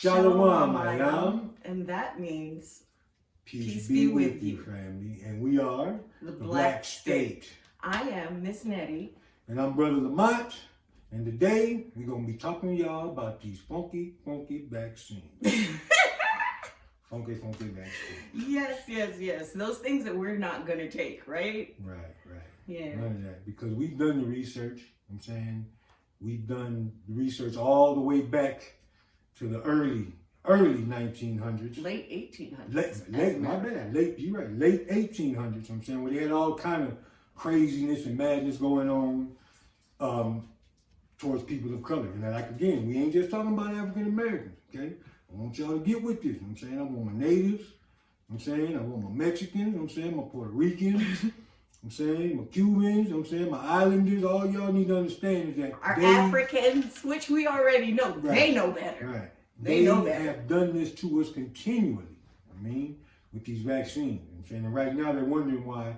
Shalom, Ayam. And that means Peace be with you, family. And we are the Black State. State. I am Miss Nettie. And I'm Brother Lamont. And today, we're going to be talking to y'all about these funky vaccines. funky vaccines. Yes. Those things that we're not going to take, right? Right. Yeah. None of that. Because we've done the research. I'm saying we've done the research all the way back to the early 1900s. Late 1800s. You're right. Late 1800s. I'm saying where they had all kind of craziness and madness going on towards people of color. And like again, we ain't just talking about African Americans. Okay, I want y'all to get with this. I'm saying I want my natives. I'm saying I want my Mexicans. I'm saying my Puerto Ricans. I'm saying my Cubans. I'm saying my Islanders. All y'all need to understand is that our Africans, which we already know, they know better. Right. They know better. Have done this to us continually. With these vaccines. I'm saying, and right now they're wondering why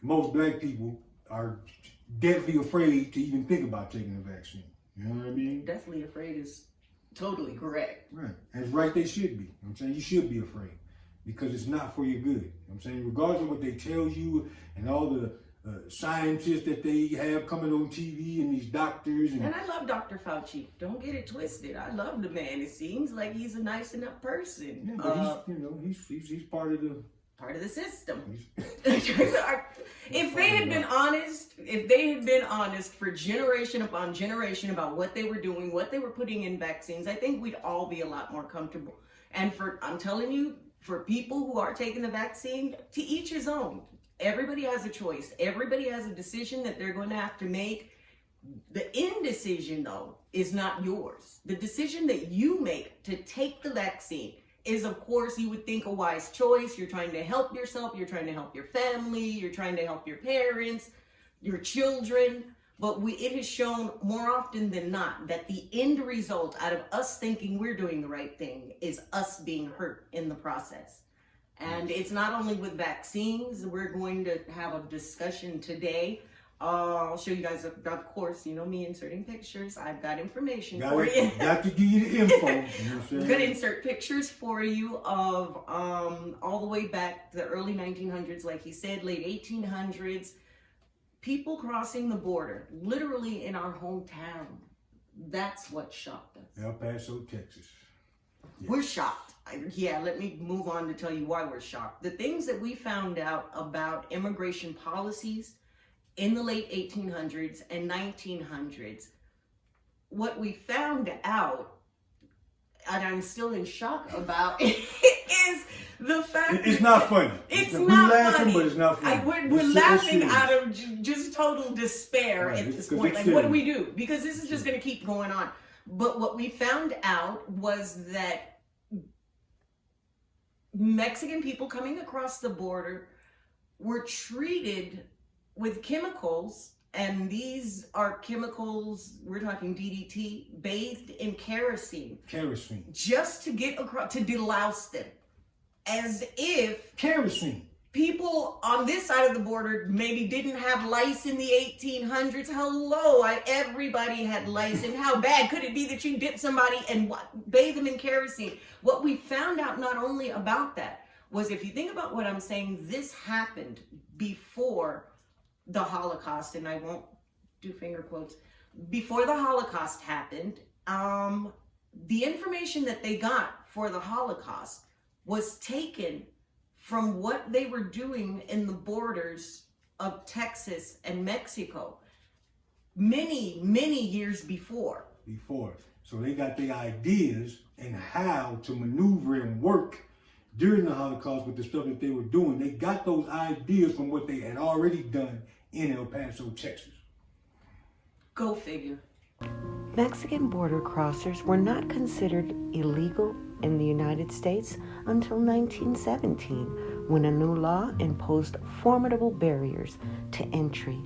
most black people are deathly afraid to even think about taking a vaccine. You know what I mean? Deathly afraid is totally correct. Right. That's right, they should be. I'm saying you should be afraid because it's not for your good. I'm saying regardless of what they tell you and all the scientists that they have coming on TV and these doctors. And I love Dr. Fauci. Don't get it twisted. I love the man. It seems like he's a nice enough person. Yeah, but he's part of the system. If they had been honest for generation upon generation about what they were doing, what they were putting in vaccines, I think we'd all be a lot more comfortable. And I'm telling you, for people who are taking the vaccine, to each his own. Everybody has a choice. Everybody has a decision that they're going to have to make. The indecision, though, is not yours. The decision that you make to take the vaccine is, of course, you would think a wise choice. You're trying to help yourself. You're trying to help your family. You're trying to help your parents, your children. But it has shown more often than not that the end result out of us thinking we're doing the right thing is us being hurt in the process. And it's not only with vaccines. We're going to have a discussion today. I'll show you guys, of course, you know me inserting pictures. I've got information for you. Got to give you the info. I'm going to insert pictures for you of all the way back to the early 1900s, like he said, late 1800s. People crossing the border, literally in our hometown. That's what shocked us. El Paso, Texas. Yes. We're shocked. Let me move on to tell you why we're shocked. The things that we found out about immigration policies in the late 1800s and 1900s, what we found out, and I'm still in shock about, is the fact it's not funny. We're laughing, but it's not funny. We're laughing out of just total despair at this point. Like, what do we do? Because this is just going to keep going on. But what we found out was that Mexican people coming across the border were treated with chemicals, and these are chemicals, we're talking DDT, bathed in kerosene. Just to get across, to delouse them. As if kerosene. People on this side of the border maybe didn't have lice in the 1800s. Hello, everybody had lice. And how bad could it be that you dip somebody and bathe them in kerosene? What we found out not only about that was, if you think about what I'm saying, this happened before the Holocaust, and I won't do finger quotes. Before the Holocaust happened, the information that they got for the Holocaust was taken from what they were doing in the borders of Texas and Mexico many years before. So they got the ideas and how to maneuver and work during the Holocaust with the stuff that they were doing. They got those ideas from what they had already done in El Paso, Texas. Go figure. Mexican border crossers were not considered illegal in the United States until 1917, when a new law imposed formidable barriers to entry,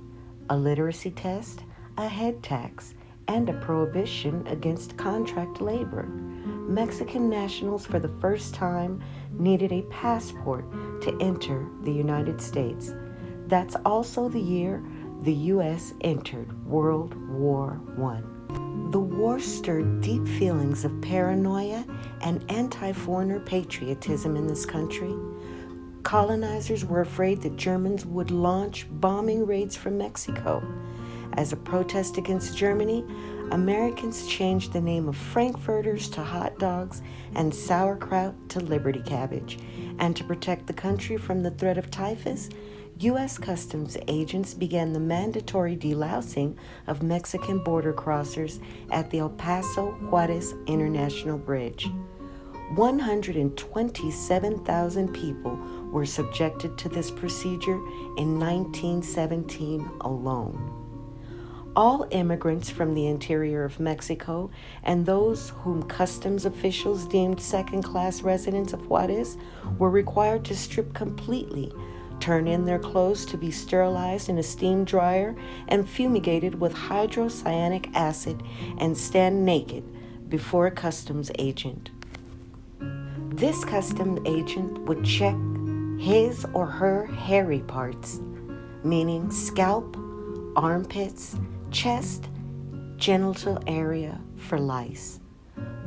a literacy test, a head tax, and a prohibition against contract labor. Mexican nationals for the first time needed a passport to enter the United States. That's also the year the U.S. entered World War I. The war stirred deep feelings of paranoia and anti-foreigner patriotism in this country. Colonizers were afraid that Germans would launch bombing raids from Mexico. As a protest against Germany, Americans changed the name of Frankfurters to hot dogs and sauerkraut to Liberty cabbage. And to protect the country from the threat of typhus, U.S. Customs agents began the mandatory delousing of Mexican border crossers at the El Paso Juarez International Bridge. 127,000 people were subjected to this procedure in 1917 alone. All immigrants from the interior of Mexico and those whom customs officials deemed second-class residents of Juarez were required to strip completely, turn in their clothes to be sterilized in a steam dryer and fumigated with hydrocyanic acid, and stand naked before a customs agent. This customs agent would check his or her hairy parts, meaning scalp, armpits, chest, genital area, for lice.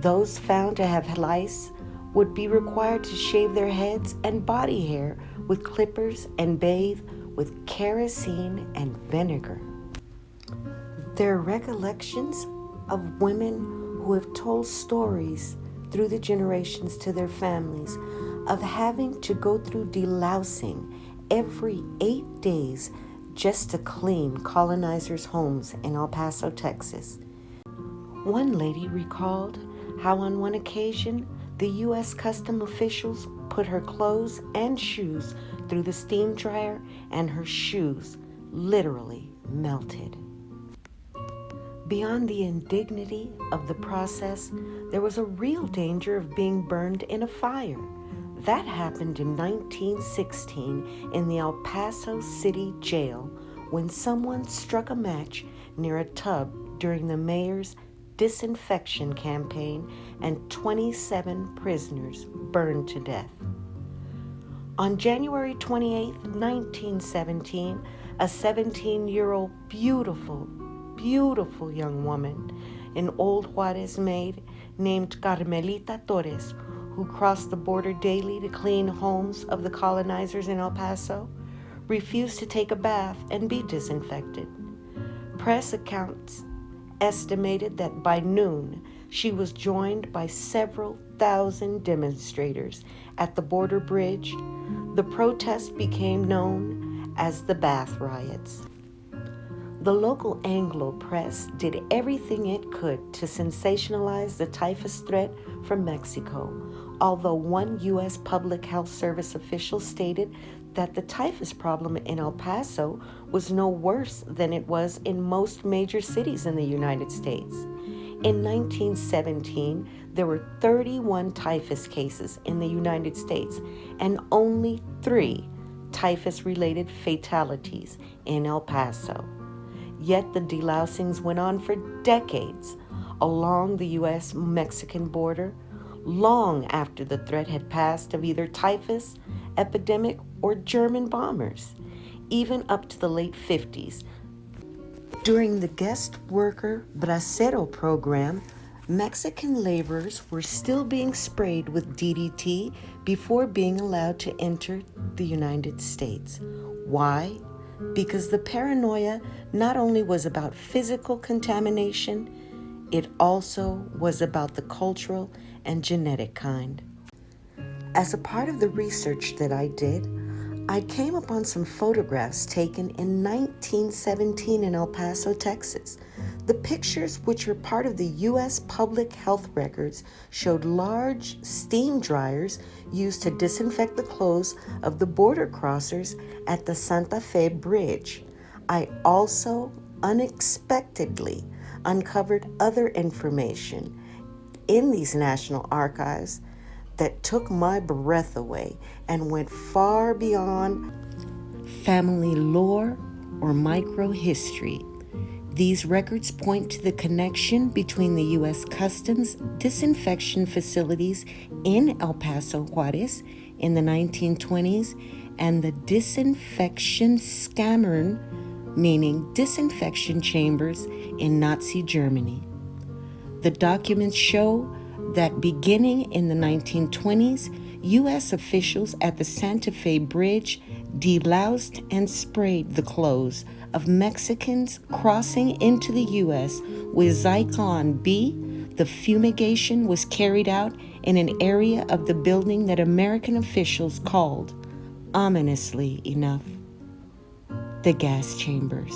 Those found to have lice would be required to shave their heads and body hair with clippers and bathe with kerosene and vinegar. There are recollections of women who have told stories through the generations to their families of having to go through delousing every 8 days just to clean colonizers' homes in El Paso, Texas. One lady recalled how on one occasion the U.S. Customs officials put her clothes and shoes through the steam dryer and her shoes literally melted. Beyond the indignity of the process, there was a real danger of being burned in a fire. That happened in 1916 in the El Paso City Jail when someone struck a match near a tub during the mayor's disinfection campaign and 27 prisoners burned to death. On January 28, 1917, a 17-year-old beautiful young woman, an old Juarez maid named Carmelita Torres, who crossed the border daily to clean homes of the colonizers in El Paso, refused to take a bath and be disinfected. Press accounts estimated that by noon, she was joined by several thousand demonstrators at the border bridge. The protest became known as the Bath Riots. The local Anglo press did everything it could to sensationalize the typhus threat from Mexico, although one U.S. Public Health Service official stated that the typhus problem in El Paso was no worse than it was in most major cities in the United States. In 1917, there were 31 typhus cases in the United States and only 3 typhus-related fatalities in El Paso. Yet the delousings went on for decades along the U.S.-Mexican border, long after the threat had passed of either typhus, epidemic, or German bombers, even up to the late 50s. During the guest worker bracero program, Mexican laborers were still being sprayed with DDT before being allowed to enter the United States. Why? Because the paranoia not only was about physical contamination, it also was about the cultural and genetic kind. As a part of the research that I did, I came upon some photographs taken in 1917 in El Paso, Texas. The pictures, which are part of the U.S. public health records, showed large steam dryers used to disinfect the clothes of the border crossers at the Santa Fe Bridge. I also unexpectedly uncovered other information in these national archives that took my breath away and went far beyond family lore or microhistory. These records point to the connection between the U.S. Customs disinfection facilities in El Paso, Juarez in the 1920s and the disinfection Skammern, meaning disinfection chambers in Nazi Germany. The documents show that beginning in the 1920s, U.S. officials at the Santa Fe Bridge deloused and sprayed the clothes of Mexicans crossing into the U.S. with Zyklon B. The fumigation was carried out in an area of the building that American officials called, ominously enough, the gas chambers.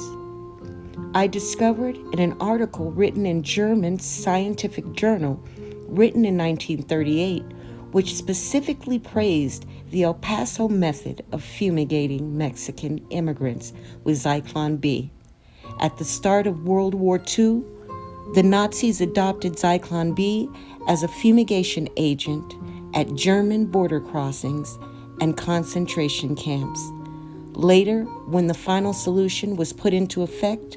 I discovered in an article written in German scientific journal, written in 1938, which specifically praised the El Paso method of fumigating Mexican immigrants with Zyklon B. At the start of World War II, the Nazis adopted Zyklon B as a fumigation agent at German border crossings and concentration camps. Later, when the final solution was put into effect,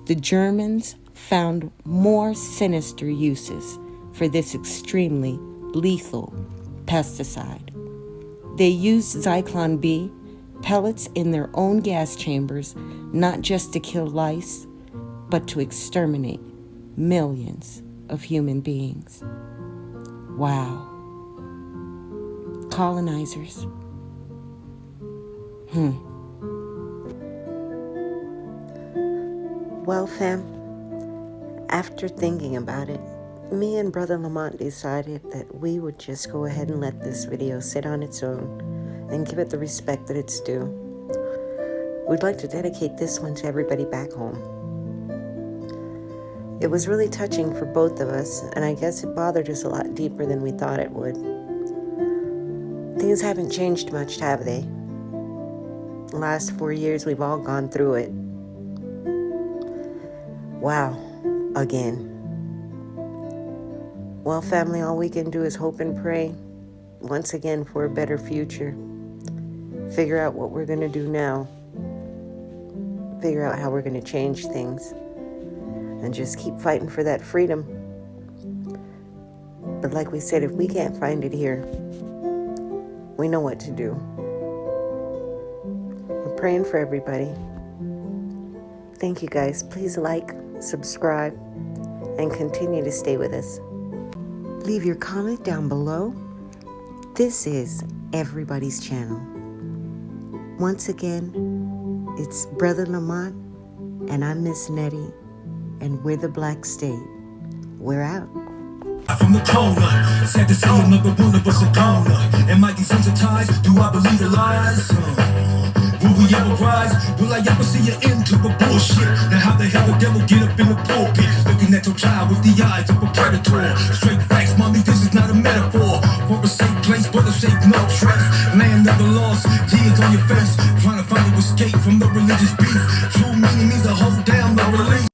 the Germans found more sinister uses for this extremely lethal pesticide. They used Zyklon B pellets in their own gas chambers, not just to kill lice, but to exterminate millions of human beings. Wow. Colonizers. Well, fam, after thinking about it, me and Brother Lamont decided that we would just go ahead and let this video sit on its own and give it the respect that it's due. We'd like to dedicate this one to everybody back home. It was really touching for both of us, and I guess it bothered us a lot deeper than we thought it would. Things haven't changed much, have they? The last 4 years, we've all gone through it. Wow, again. Well, family, all we can do is hope and pray, once again, for a better future. Figure out what we're going to do now. Figure out how we're going to change things. And just keep fighting for that freedom. But like we said, if we can't find it here, we know what to do. We're praying for everybody. Thank you, guys. Please like, subscribe, and continue to stay with us. Leave your comment down below. This is everybody's channel. Once again, it's Brother Lamont, and I'm Miss Nettie, and we're the Black State. We're out. From the corner, sad to say another one of us are gone. Am I desensitized? Do I believe the lies? Will we ever rise? Will I ever see an end to the bullshit? Now how the hell the devil get up in the pulpit? Looking at your child with the eyes of a predator. Straight facts, mommy, this is not a metaphor. For a safe place, but a safe no trace. Land of the lost, tears on your face. Trying to find an escape from the religious beef. True meaning means to hold down the religion.